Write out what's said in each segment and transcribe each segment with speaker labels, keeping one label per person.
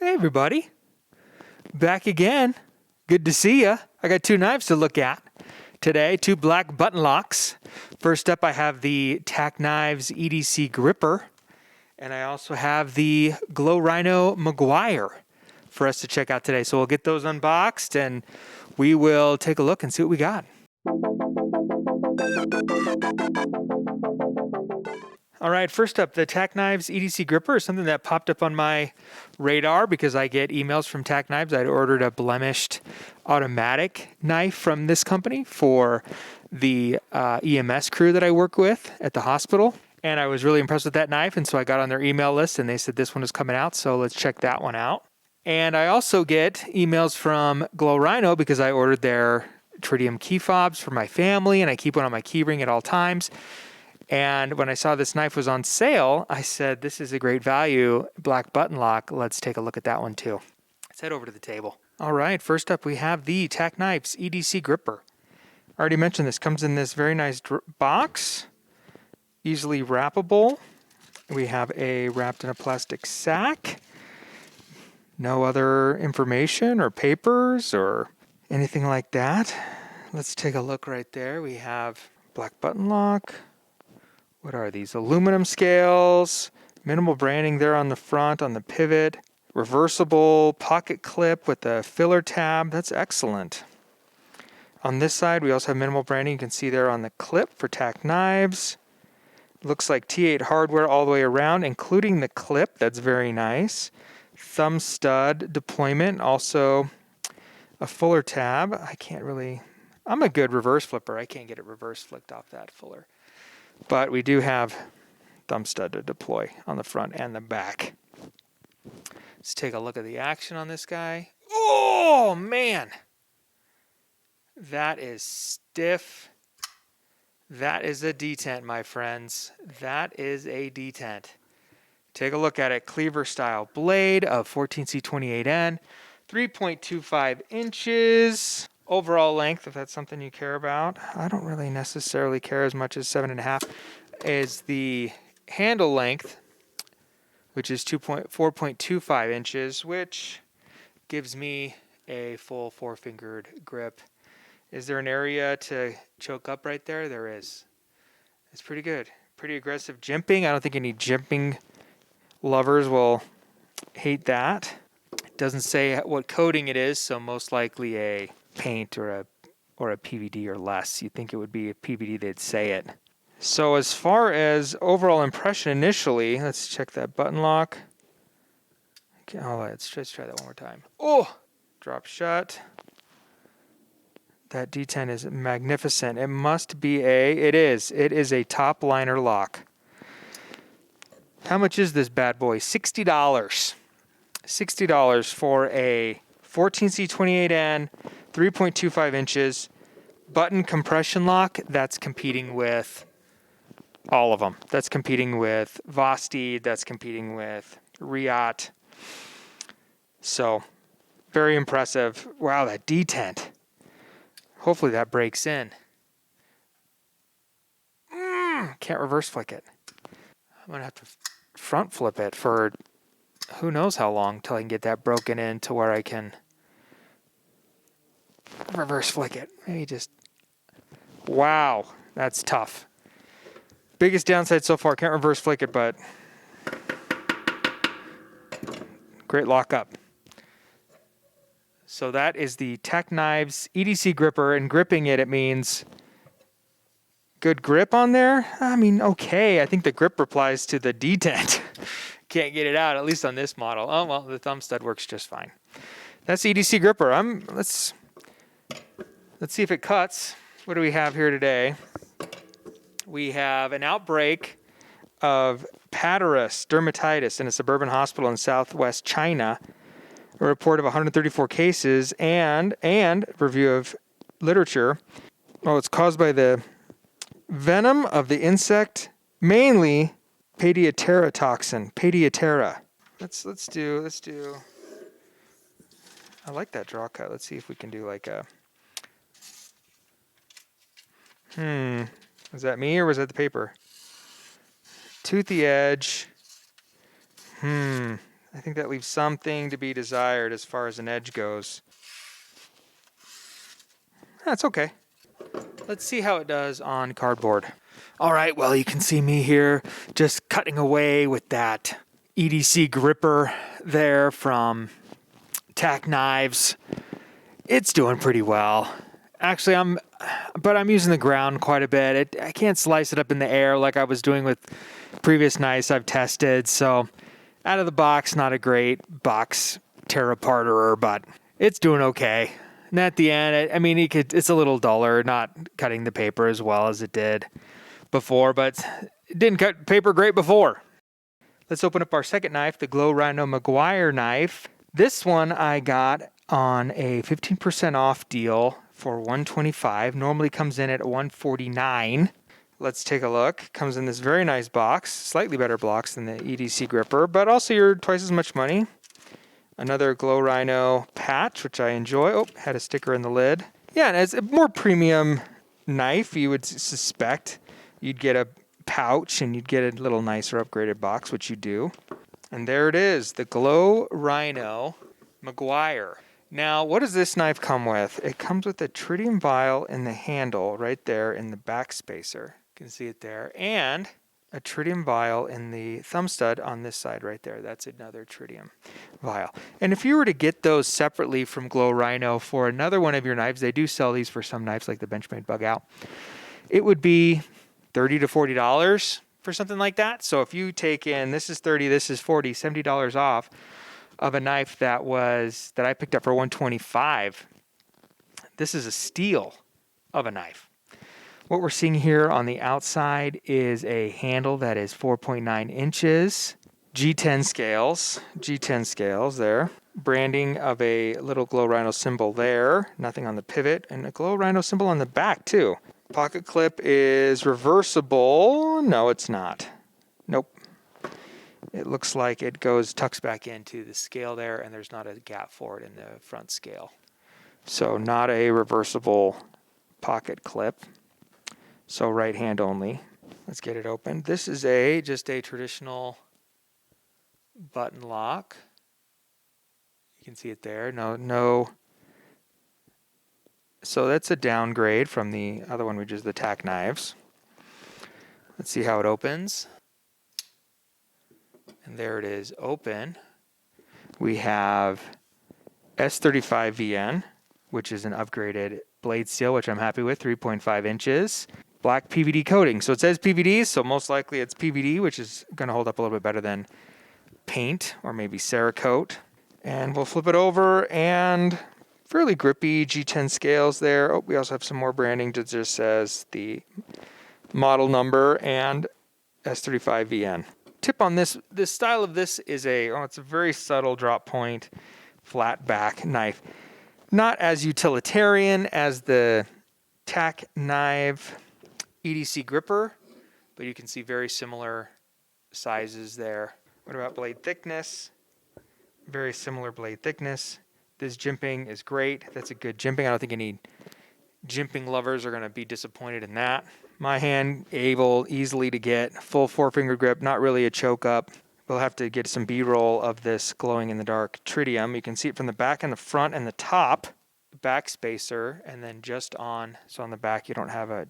Speaker 1: Hey everybody, back again. Good to see ya. I got two knives to look at today, two black button locks. First up I have the TacKnives EDC Gripper, and I also have the Glow Rhino McGuire for us to check out today. So we'll get those unboxed and we will take a look and see what we got. All right, first up, the TacKnives EDC Gripper is something that popped up on my radar because I get emails from TacKnives. I'd ordered a blemished automatic knife from this company for the EMS crew that I work with at the hospital. And I was really impressed with that knife, and so I got on their email list and they said this one is coming out, so let's check that one out. And I also get emails from Glow Rhino because I ordered their Tritium Key Fobs for my family, and I keep one on my key ring at all times. And when I saw this knife was on sale, I said, this is a great value, black button lock. Let's take a look at that one too. Let's head over to the table. All right, first up we have the TacKnives EDC Gripper. I already mentioned this, comes in this very nice box, easily wrappable. We have a wrapped in a plastic sack. No other information or papers or anything like that. Let's take a look right there. We have black button lock. What are these? Aluminum scales, minimal branding there on the front, on the pivot, reversible pocket clip with a filler tab. That's excellent. On this side, we also have minimal branding. You can see there on the clip for TacKnives. Looks like T8 hardware all the way around, including the clip. That's very nice. Thumb stud deployment, also a fuller tab. I'm a good reverse flipper. I can't get it reverse flicked off that fuller. But we do have thumb stud to deploy on the front and the back. Let's take a look at the action on this guy. Oh, man. That is stiff. That is a detent, my friends. That is a detent. Take a look at it. Cleaver style blade of 14C28N. 3.25 inches. Overall length, if that's something you care about. I don't really necessarily care as much as 7.5, is the handle length, which is 4.25 inches, which gives me a full four-fingered grip. Is there an area to choke up right there? There is. It's pretty good. Pretty aggressive jimping. I don't think any jimping lovers will hate that. It doesn't say what coating it is, so most likely a paint or a PVD or less. You'd think it would be a PVD, they'd say it. So as far as overall impression initially, let's check that button lock. Okay, let's try that one more time. Oh, drop shut. That D10 is magnificent. It must be it is a top liner lock. How much is this bad boy? $60. $60 for a 14C28N, 3.25 inches, button compression lock. That's competing with all of them. That's competing with Vosteed. That's competing with Riot. So, very impressive. Wow, that detent. Hopefully that breaks in. Can't reverse flick it. I'm going to have to front flip it for who knows how long till I can get that broken in to where I can reverse flick it. Maybe just, wow, that's tough. Biggest downside so far, can't reverse flick it, but great lockup. So that is the TacKnives EDC Gripper, and gripping it means good grip on there. I mean, okay, I think the grip applies to the detent. Can't get it out, at least on this model. Oh, well, the thumb stud works just fine. That's the EDC Gripper. Let's see if it cuts. What do we have here today? We have an outbreak of paterus dermatitis in a suburban hospital in southwest China. A report of 134 cases and review of literature. Oh, it's caused by the venom of the insect, mainly Pediatera toxin. Pediatera. Let's do. I like that draw cut. Let's see if we can do like a. Was that me or was that the paper? Toothy edge. I think that leaves something to be desired as far as an edge goes. That's okay. Let's see how it does on cardboard. All right, well, you can see me here just cutting away with that EDC gripper there from TacKnives. It's doing pretty well. Actually, I'm using the ground quite a bit. I can't slice it up in the air like I was doing with previous knives I've tested. So out of the box, not a great box tear aparter, but it's doing okay. And at the end, it's a little duller, not cutting the paper as well as it did before, but it didn't cut paper great before. Let's open up our second knife, the Glow Rhino McGuire knife. This one I got on a 15% off deal for $125. Normally comes in at $149. Let's take a look. Comes in this very nice box, slightly better box than the EDC gripper, but also you're twice as much money. Another Glow Rhino patch, which I enjoy. Oh, had a sticker in the lid. Yeah, and as a more premium knife, you would suspect you'd get a pouch and you'd get a little nicer upgraded box, which you do. And there it is, the Glow Rhino McGuire. Now, what does this knife come with? It comes with a tritium vial in the handle right there in the back spacer. You can see it there. And a tritium vial in the thumb stud on this side right there. That's another tritium vial. And if you were to get those separately from Glow Rhino for another one of your knives, they do sell these for some knives like the Benchmade Bug Out, it would be $30 to $40 for something like that. So if you take in, this is $30, this is $40, $70 off of a knife that I picked up for $125. This is a steal of a knife. What we're seeing here on the outside is a handle that is 4.9 inches. G10 scales there. Branding of a little Glow Rhino symbol there. Nothing on the pivot. And a Glow Rhino symbol on the back too. Pocket clip is reversible. No, it's not. Nope. It looks like it tucks back into the scale there, and there's not a gap for it in the front scale. So not a reversible pocket clip. So right hand only. Let's get it open. This is just a traditional button lock. You can see it there. No. So that's a downgrade from the other one, which is the TacKnives. Let's see how it opens. And there it is, open. We have S35VN, which is an upgraded blade steel, which I'm happy with, 3.5 inches. Black PVD coating. So it says PVD, so most likely it's PVD, which is going to hold up a little bit better than paint or maybe Cerakote. And we'll flip it over, and fairly grippy G10 scales there. Oh, we also have some more branding that just says the model number and S35VN. Tip on this style of this is it's a very subtle drop point, flat back knife. Not as utilitarian as the TacKnives EDC Gripper, but you can see very similar sizes there. What about blade thickness? Very similar blade thickness. This jimping is great. That's a good jimping. I don't think any jimping lovers are going to be disappointed in that. My hand able easily to get full forefinger grip, not really a choke up. We'll have to get some B-roll of this glowing in the dark tritium. You can see it from the back and the front and the top, back spacer, and then just on. So on the back you don't have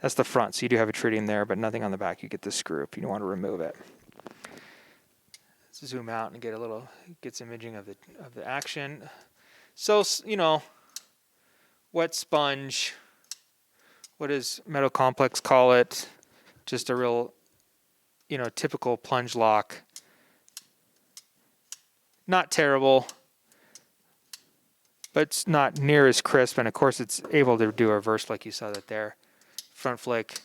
Speaker 1: that's the front, so you do have a tritium there, but nothing on the back. You get the screw if you don't want to remove it. Let's zoom out and get some imaging of the action. So, wet sponge. What does Metal Complex call it? Just a real, typical plunge lock. Not terrible, but it's not near as crisp. And of course, it's able to do a reverse like you saw that there. Front flick,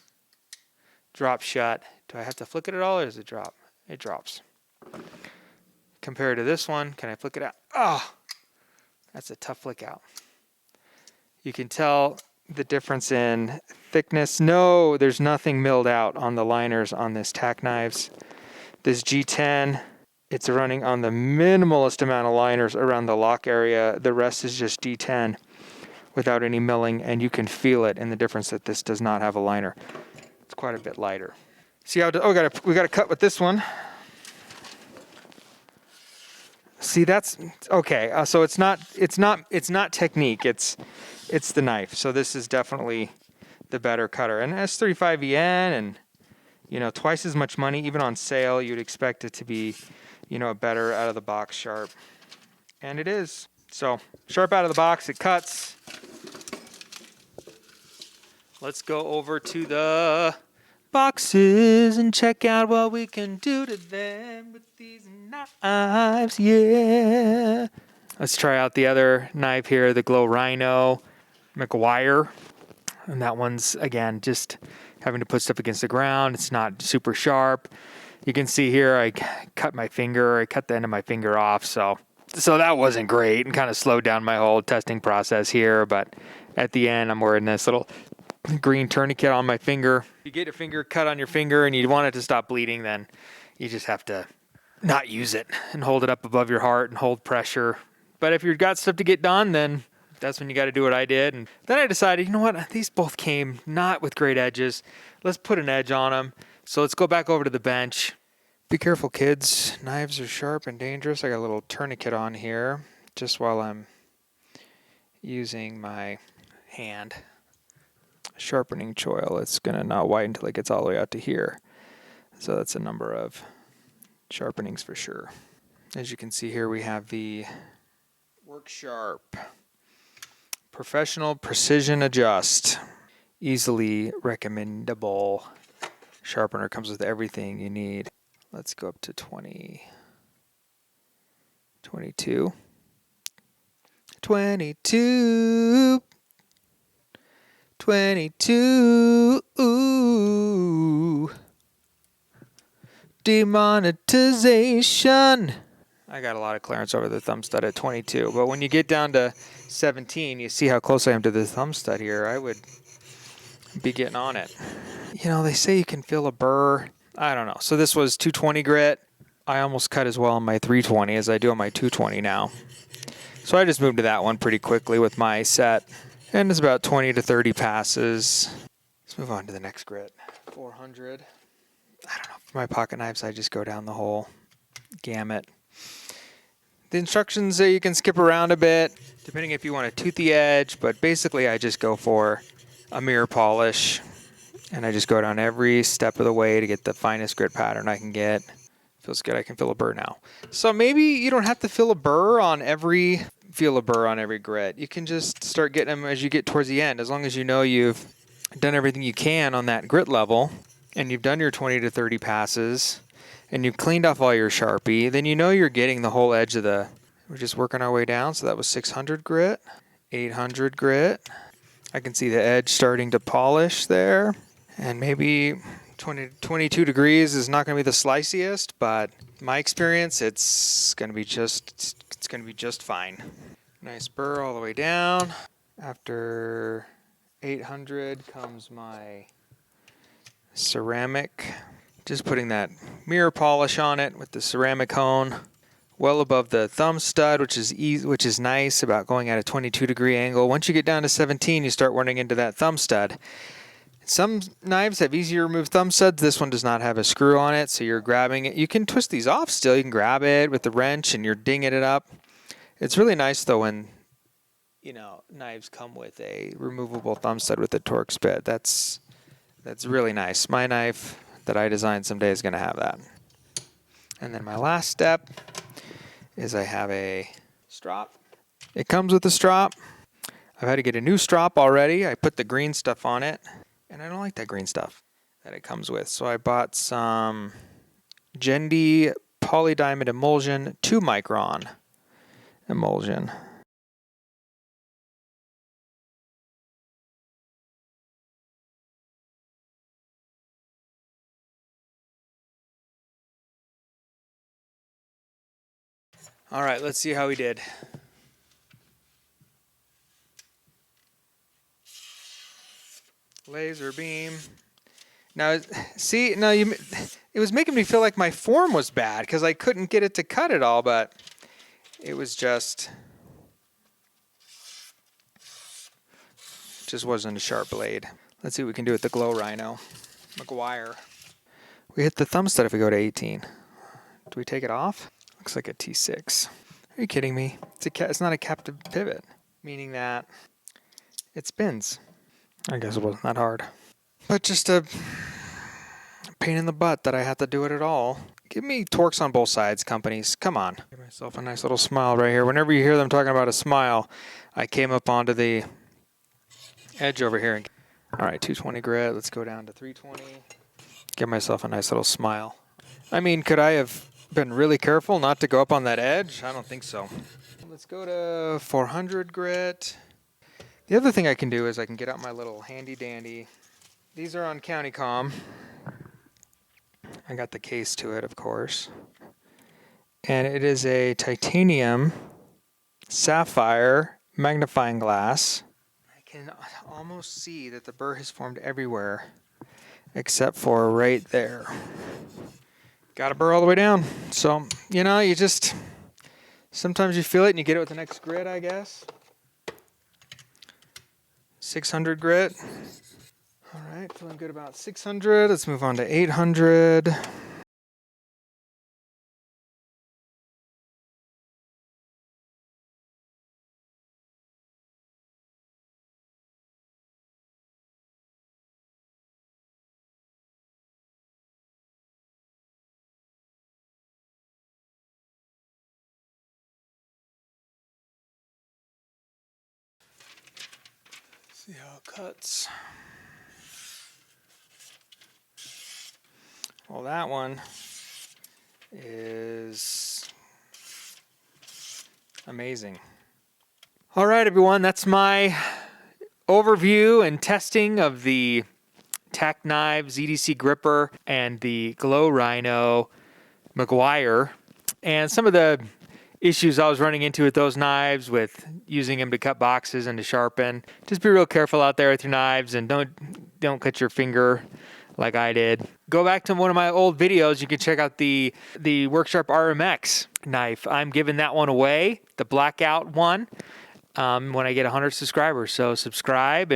Speaker 1: drop shut. Do I have to flick it at all, or does it drop? It drops. Compared to this one, can I flick it out? Oh, that's a tough flick out. You can tell the difference in thickness. No, there's nothing milled out on the liners on this TacKnives. This G10, it's running on the minimalist amount of liners around the lock area. The rest is just D10 without any milling, and you can feel it in the difference that this does not have a liner. It's quite a bit lighter. See how? We got to cut with this one. See, that's okay. So it's not technique. It's the knife. So this is definitely the better cutter. And S35VN, and you know, twice as much money, even on sale, you'd expect it to be, you know, a better out of the box sharp. And it is. So sharp out of the box, it cuts. Let's go over to the boxes and check out what we can do to them with these knives, yeah. Let's try out the other knife here, the Glow Rhino McGuire. And that one's, again, just having to put stuff against the ground. It's not super sharp. You can see here I cut my finger. I cut the end of my finger off, so that wasn't great and kind of slowed down my whole testing process here. But at the end, I'm wearing this little green tourniquet on my finger. If you get your finger cut on your finger and you want it to stop bleeding, then you just have to not use it and hold it up above your heart and hold pressure. But if you've got stuff to get done, then that's when you got to do what I did. And then I decided, you know what? These both came not with great edges. Let's put an edge on them. So let's go back over to the bench. Be careful, kids. Knives are sharp and dangerous. I got a little tourniquet on here just while I'm using my hand sharpening choil. It's going to not whiten until it gets all the way out to here. So that's a number of sharpenings for sure. As you can see here, we have the Work Sharp Professional Precision Adjust. Easily recommendable sharpener. Comes with everything you need. Let's go up to 20, 22, 22, 22, ooh. Demonetization. I got a lot of clearance over the thumb stud at 22, but when you get down to 17, you see how close I am to the thumb stud here. I would be getting on it. You know, they say you can feel a burr. I don't know. So this was 220 grit. I almost cut as well on my 320 as I do on my 220 now. So I just moved to that one pretty quickly with my set. And it's about 20 to 30 passes. Let's move on to the next grit. 400. I don't know. For my pocket knives, I just go down the whole gamut. The instructions, you can skip around a bit, depending if you want to tooth the edge, but basically I just go for a mirror polish, and I just go down every step of the way to get the finest grit pattern I can get. Feels good. I can feel a burr now. So maybe you don't have to feel a burr on every grit. You can just start getting them as you get towards the end, as long as you know you've done everything you can on that grit level, and you've done your 20 to 30 passes, and you've cleaned off all your Sharpie, then you know you're getting the whole edge of the... We're just working our way down, so that was 600 grit, 800 grit. I can see the edge starting to polish there, and maybe 22 degrees is not going to be the sliciest, but in my experience, it's going to be just fine. Nice burr all the way down. After 800 comes my ceramic. Just putting that mirror polish on it with the ceramic hone, well above the thumb stud, which is nice about going at a 22-degree angle. Once you get down to 17, you start running into that thumb stud. Some knives have easier to remove thumb studs. This one does not have a screw on it, so you're grabbing it. You can twist these off still. You can grab it with the wrench and you're dinging it up. It's really nice though when, you know, knives come with a removable thumb stud with a Torx bit. That's really nice. My knife that I designed someday is going to have that. And then my last step is I have a strop. It comes with a strop. I've had to get a new strop already. I put the green stuff on it, and I don't like that green stuff that it comes with. So I bought some Jende polydiamond emulsion, 2 micron emulsion. All right, let's see how we did. Laser beam. Now, see, now it was making me feel like my form was bad because I couldn't get it to cut it all, but it was just wasn't a sharp blade. Let's see what we can do with the Glow Rhino McGuire. We hit the thumb stud if we go to 18. Do we take it off? Looks like a T6. Are you kidding me? It's not a captive pivot, meaning that it spins. I guess it wasn't that hard. But just a pain in the butt that I had to do it at all. Give me torques on both sides, companies. Come on. Give myself a nice little smile right here. Whenever you hear them talking about a smile, I came up onto the edge over here. All right, 220 grit. Let's go down to 320. Give myself a nice little smile. I mean, could I have been really careful not to go up on that edge? I don't think so. Let's go to 400 grit. The other thing I can do is I can get out my little handy dandy. These are on County Com. I got the case to it, of course. And it is a titanium sapphire magnifying glass. I can almost see that the burr has formed everywhere except for right there. Got a burr all the way down. So, you know, you just, sometimes you feel it and you get it with the next grit, I guess. 600 grit. All right, feeling good about 600. Let's move on to 800. See how it cuts. Well, that one is amazing. All right, everyone, that's my overview and testing of the TacKnives EDC Gripper and the Glow Rhino McGuire, and some of the issues I was running into with those knives, with using them to cut boxes and to sharpen. Just be real careful out there with your knives, and don't cut your finger like I did. Go back to one of my old videos. You can check out the Worksharp RMX knife. I'm giving that one away, the blackout one, when I get 100 subscribers. So subscribe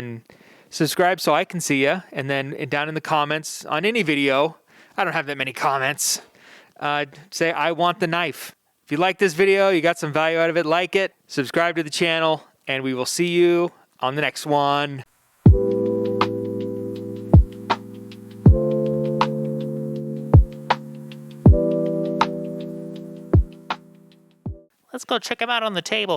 Speaker 1: so I can see you. And then down in the comments on any video, I don't have that many comments, say, I want the knife. If you like this video, you got some value out of it, like it, subscribe to the channel, and we will see you on the next one.
Speaker 2: Let's go check him out on the table.